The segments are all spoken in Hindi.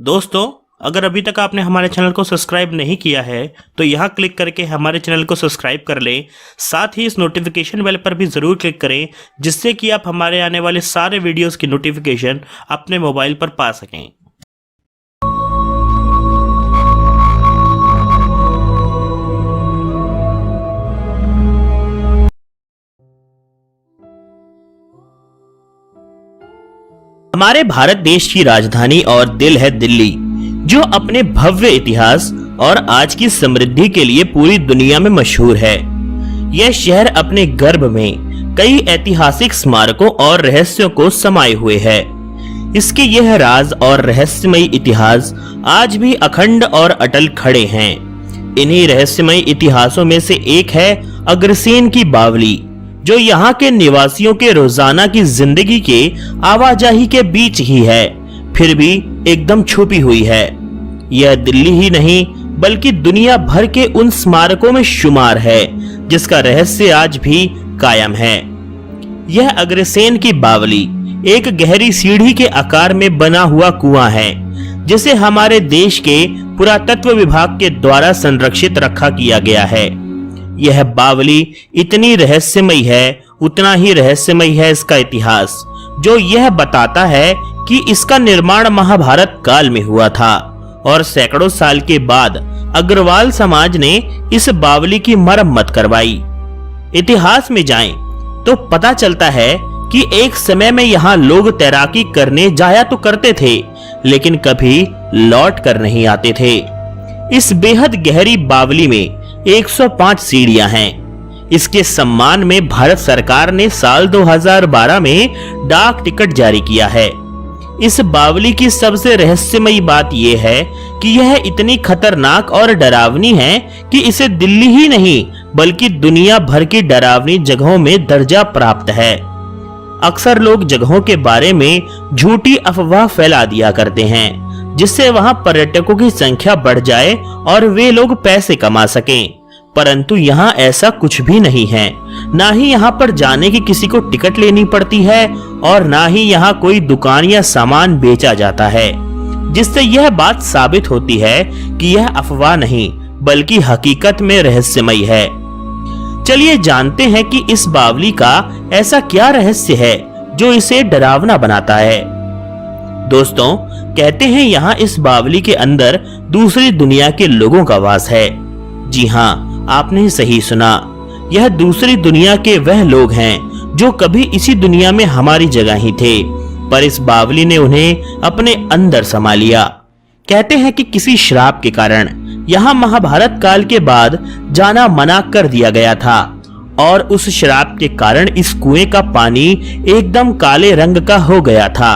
दोस्तों, अगर अभी तक आपने हमारे चैनल को सब्सक्राइब नहीं किया है तो यहाँ क्लिक करके हमारे चैनल को सब्सक्राइब कर लें। साथ ही इस नोटिफिकेशन बेल पर भी ज़रूर क्लिक करें जिससे कि आप हमारे आने वाले सारे वीडियोस की नोटिफिकेशन अपने मोबाइल पर पा सकें। हमारे भारत देश की राजधानी और दिल है दिल्ली, जो अपने भव्य इतिहास और आज की समृद्धि के लिए पूरी दुनिया में मशहूर है। यह शहर अपने गर्भ में कई ऐतिहासिक स्मारकों और रहस्यों को समाये हुए है। इसके यह राज और रहस्यमयी इतिहास आज भी अखंड और अटल खड़े हैं। इन्हीं रहस्यमयी इतिहासों में से एक है अग्रसेन की बावली, जो यहाँ के निवासियों के रोजाना की जिंदगी के आवाजाही के बीच ही है, फिर भी एकदम छुपी हुई है। यह दिल्ली ही नहीं बल्कि दुनिया भर के उन स्मारकों में शुमार है जिसका रहस्य आज भी कायम है। यह अग्रसेन की बावली एक गहरी सीढ़ी के आकार में बना हुआ कुआं है, जिसे हमारे देश के पुरातत्व विभाग के द्वारा संरक्षित रखा किया गया है। यह बावली इतनी रहस्यमयी है, उतना ही रहस्यमयी है इसका इतिहास, जो यह बताता है कि इसका निर्माण महाभारत काल में हुआ था और सैकड़ों साल के बाद अग्रवाल समाज ने इस बावली की मरम्मत करवाई। इतिहास में जाएं तो पता चलता है कि एक समय में यहाँ लोग तैराकी करने जाया तो करते थे, लेकिन कभी लौट कर नहीं आते थे। इस बेहद गहरी बावली में 105 सीढ़ियां हैं। इसके सम्मान में भारत सरकार ने साल 2012 में डाक टिकट जारी किया है। इस बावली की सबसे रहस्यमयी बात यह है कि यह इतनी खतरनाक और डरावनी है कि इसे दिल्ली ही नहीं बल्कि दुनिया भर की डरावनी जगहों में दर्जा प्राप्त है। अक्सर लोग जगहों के बारे में झूठी अफवाह फैला दिया करते हैं, जिससे वहां पर्यटकों की संख्या बढ़ जाए और वे लोग पैसे कमा सकें, परंतु यहाँ ऐसा कुछ भी नहीं है। ना ही यहाँ पर जाने की किसी को टिकट लेनी पड़ती है और ना ही यहाँ कोई दुकान या सामान बेचा जाता है, जिससे यह बात साबित होती है कि यह अफवाह नहीं बल्कि हकीकत में रहस्यमयी है। चलिए जानते हैं कि इस बावली का ऐसा क्या रहस्य है जो इसे डरावना बनाता है। दोस्तों, कहते हैं यहाँ इस बावली के अंदर दूसरी दुनिया के लोगों का वास है। जी हाँ, आपने सही सुना। यह दूसरी दुनिया के वह लोग हैं जो कभी इसी दुनिया में हमारी जगह ही थे, पर इस बावली ने उन्हें अपने अंदर समा लिया। कहते हैं कि किसी श्राप के कारण यहाँ महाभारत काल के बाद जाना मना कर दिया गया था और उस श्राप के कारण इस कुएं का पानी एकदम काले रंग का हो गया था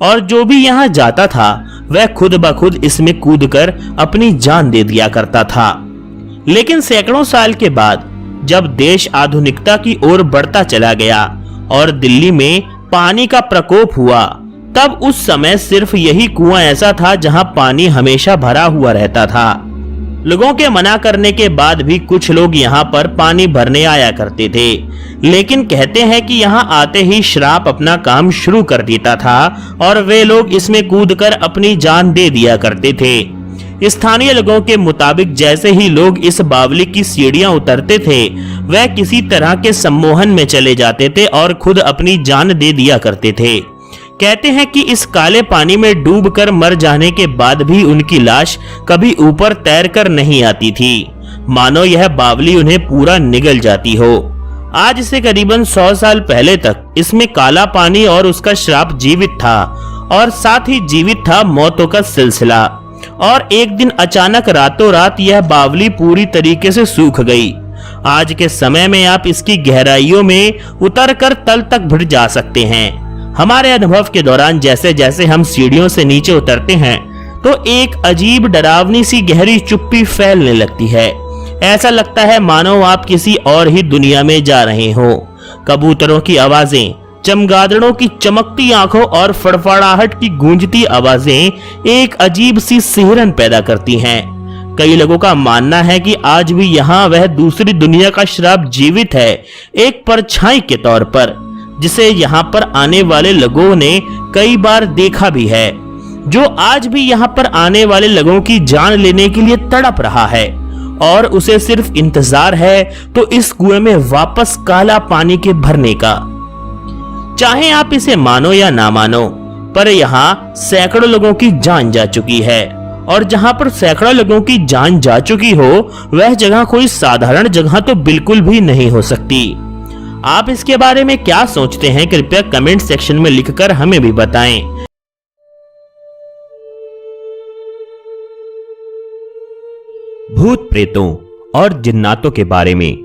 और जो भी यहाँ जाता था वह खुद ब खुद इसमें कूदकर अपनी जान दे दिया करता था। लेकिन सैकड़ों साल के बाद जब देश आधुनिकता की ओर बढ़ता चला गया और दिल्ली में पानी का प्रकोप हुआ, तब उस समय सिर्फ यही कुआं ऐसा था जहां पानी हमेशा भरा हुआ रहता था। लोगों के मना करने के बाद भी कुछ लोग यहाँ पर पानी भरने आया करते थे, लेकिन कहते हैं कि यहाँ आते ही श्राप अपना काम शुरू कर देता था और वे लोग इसमें कूदकर अपनी जान दे दिया करते थे। स्थानीय लोगों के मुताबिक जैसे ही लोग इस बावली की सीढ़ियां उतरते थे, वह किसी तरह के सम्मोहन में चले जाते थे और खुद अपनी जान दे दिया करते थे। कहते हैं कि इस काले पानी में डूबकर मर जाने के बाद भी उनकी लाश कभी ऊपर तैरकर नहीं आती थी, मानो यह बावली उन्हें पूरा निगल जाती हो। आज से करीबन 100 साल पहले तक इसमें काला पानी और उसका श्राप जीवित था और साथ ही जीवित था मौतों का सिलसिला। और एक दिन अचानक रातों रात यह बावली पूरी तरीके से सूख गई। आज के समय में आप इसकी गहराइयों में उतरकर तल तक भिड़ जा सकते हैं। हमारे अनुभव के दौरान जैसे जैसे हम सीढ़ियों से नीचे उतरते हैं तो एक अजीब डरावनी सी गहरी चुप्पी फैलने लगती है। ऐसा लगता है मानो आप किसी और ही दुनिया में जा रहे हो। कबूतरों की आवाजें, चमगादड़ों की चमकती आंखों और फड़फड़ाहट की गूंजती आवाजें एक अजीब सी सिहरन पैदा करती हैं। कई लोगों का मानना है कि आज भी यहाँ वह दूसरी दुनिया का श्राप जीवित है, एक परछाई के तौर पर, जिसे यहाँ पर आने वाले लोगों ने कई बार देखा भी है। जो आज भी यहाँ पर आने वाले लोगों की जान लेने के लिए तड़प रहा है और उसे सिर्फ इंतजार है तो इस कुएं में वापस काला पानी के भरने का। चाहे आप इसे मानो या ना मानो, पर यहाँ सैकड़ों लोगों की जान जा चुकी है, और जहां पर सैकड़ों लोगों की जान जा चुकी हो वह जगह कोई साधारण जगह तो बिल्कुल भी नहीं हो सकती। आप इसके बारे में क्या सोचते हैं, कृपया कमेंट सेक्शन में लिखकर हमें भी बताएं। भूत प्रेतों और जिन्नातों के बारे में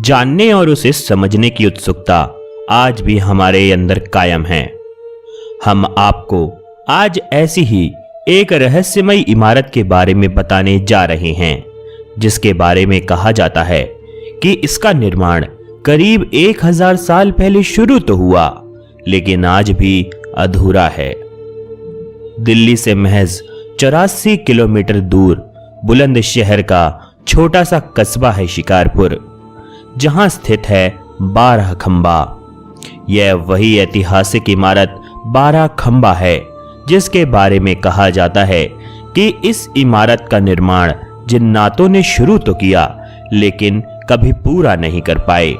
जानने और उसे समझने की उत्सुकता आज भी हमारे अंदर कायम है। हम आपको आज ऐसी ही एक रहस्यमय इमारत के बारे में बताने जा रहे हैं, जिसके बारे में कहा जाता है कि इसका निर्माण करीब 1000 साल पहले शुरू तो हुआ, लेकिन आज भी अधूरा है। दिल्ली से महज 84 किलोमीटर दूर बुलंदशहर का छोटा सा कस्बा है शिकारपुर, जहां स्थित है 12 खंबा। यह वही ऐतिहासिक इमारत 12 खंबा है जिसके बारे में कहा जाता है कि इस इमारत का निर्माण जिन्नातों ने शुरू तो किया लेकिन कभी पूरा नहीं कर पाए।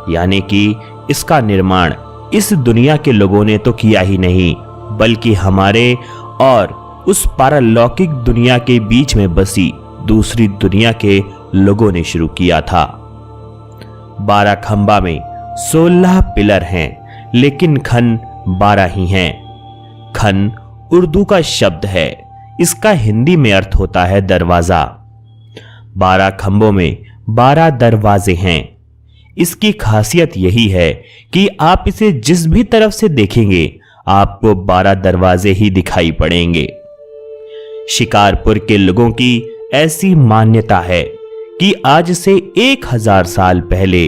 यानी कि इसका निर्माण इस दुनिया के लोगों ने तो किया ही नहीं, बल्कि हमारे और उस पारलौकिक दुनिया के बीच में बसी दूसरी दुनिया के लोगों ने शुरू किया था। 12 खंबा में 16 पिलर हैं, लेकिन खन 12 ही हैं। खन उर्दू का शब्द है, इसका हिंदी में अर्थ होता है दरवाजा। 12 खंबों में 12 दरवाजे हैं। इसकी खासियत यही है कि आप इसे जिस भी तरफ से देखेंगे आपको 12 दरवाजे ही दिखाई पड़ेंगे। शिकारपुर के लोगों की ऐसी मान्यता है कि आज से 1000 साल पहले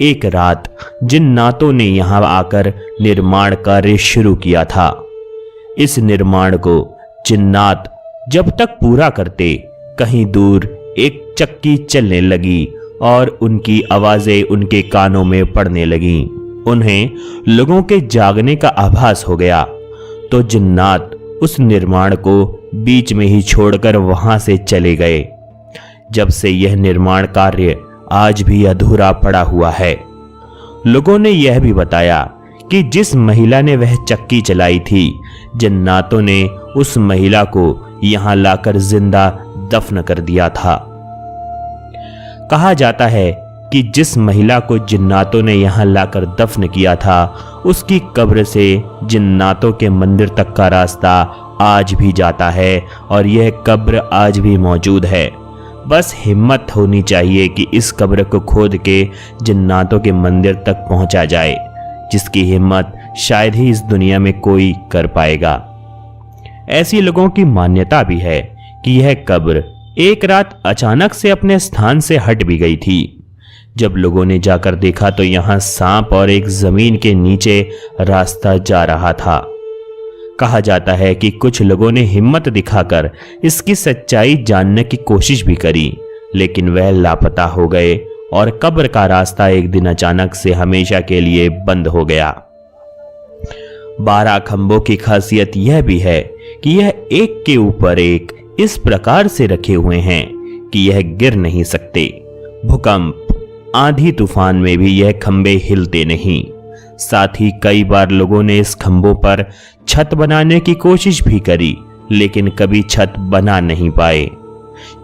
एक रात जिन्नातों ने यहां आकर निर्माण कार्य शुरू किया था। इस निर्माण को जिन्नात जब तक पूरा करते, कहीं दूर एक चक्की चलने लगी और उनकी आवाजें उनके कानों में पड़ने लगीं। उन्हें लोगों के जागने का आभास हो गया तो जिन्नात उस निर्माण को बीच में ही छोड़कर वहां से चले गए। जब से यह निर्माण कार्य आज भी अधूरा पड़ा हुआ है। लोगों ने यह भी बताया कि जिस महिला ने वह चक्की चलाई थी, जिन्नातों ने उस महिला को यहां लाकर जिंदा दफन कर दिया था। कहा जाता है कि जिस महिला को जिन्नातों ने यहां लाकर दफन किया था, उसकी कब्र से जिन्नातों के मंदिर तक का रास्ता आज भी जाता है और यह कब्र आज भी मौजूद है। बस हिम्मत होनी चाहिए कि इस कब्र को खोद के जिन्नातों के मंदिर तक पहुंचा जाए, जिसकी हिम्मत शायद ही इस दुनिया में कोई कर पाएगा। ऐसी लोगों की मान्यता भी है कि यह कब्र एक रात अचानक से अपने स्थान से हट भी गई थी। जब लोगों ने जाकर देखा तो यहां सांप और एक जमीन के नीचे रास्ता जा रहा था। कहा जाता है कि कुछ लोगों ने हिम्मत दिखाकर इसकी सच्चाई जानने की कोशिश भी करी, लेकिन वह लापता हो गए और कब्र का रास्ता एक दिन अचानक से हमेशा के लिए बंद हो गया। 12 खंभों की खासियत यह भी है कि यह एक के ऊपर एक इस प्रकार से रखे हुए हैं कि यह गिर नहीं सकते। भूकंप, आंधी तूफान में भी यह खंबे हिलते नहीं। साथ ही कई बार लोगों ने इस खंभों पर छत बनाने की कोशिश भी करी, लेकिन कभी छत बना नहीं पाए,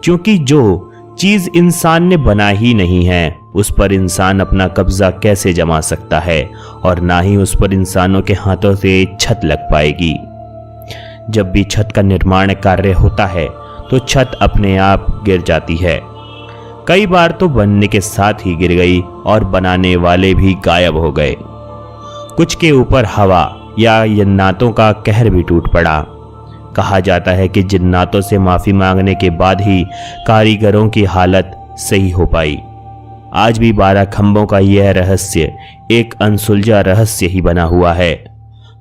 क्योंकि जो चीज इंसान ने बना ही नहीं है उस पर इंसान अपना कब्जा कैसे जमा सकता है, और ना ही उस पर इंसानों के हाथों से छत लग पाएगी। जब भी छत का निर्माण कार्य होता है तो छत अपने आप गिर जाती है। कई बार तो बनने के साथ ही गिर गई और बनाने वाले भी गायब हो गए। कुछ के ऊपर हवा या जिन्नातों का कहर भी टूट पड़ा। कहा जाता है कि जिन्नातों से माफी मांगने के बाद ही कारीगरों की हालत सही हो पाई। आज भी 12 खंभों का यह रहस्य एक अनसुलझा रहस्य ही बना हुआ है।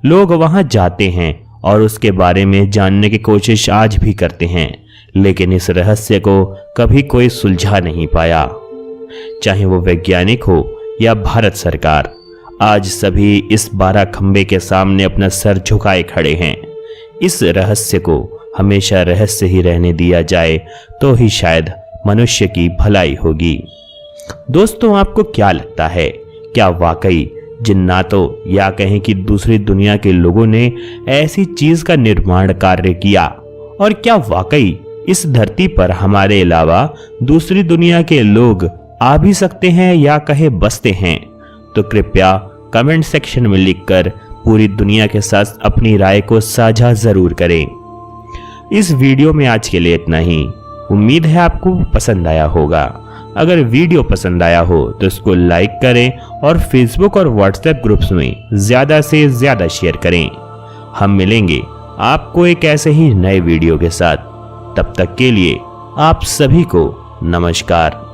लोग वहां जाते हैं और उसके बारे में जानने की कोशिश आज भी करते हैं, लेकिन इस रहस्य को कभी कोई सुलझा नहीं पाया। चाहे वो वैज्ञानिक हो या भारत सरकार, आज सभी इस 12 खंभे के सामने अपना सर झुकाए खड़े हैं। इस रहस्य को हमेशा रहस्य ही रहने दिया जाए तो ही शायद मनुष्य की भलाई होगी। दोस्तों, आपको क्या लगता है, क्या वाकई जिन्नातों या कहें कि दूसरी दुनिया के लोगों ने ऐसी चीज का निर्माण कार्य किया? और क्या वाकई इस धरती पर हमारे अलावा दूसरी दुनिया के लोग आ भी सकते हैं या कहे बसते हैं? तो कृपया कमेंट सेक्शन में लिखकर पूरी दुनिया के साथ अपनी राय को साझा जरूर करें। इस वीडियो में आज के लिए इतना ही। उम्मीद है आपको पसंद आया होगा। अगर वीडियो पसंद आया हो तो इसको लाइक करें और फेसबुक और व्हाट्सएप ग्रुप्स में ज्यादा से ज्यादा शेयर करें। हम मिलेंगे आपको एक ऐसे ही नए वीडियो के साथ। तब तक के लिए आप सभी को नमस्कार।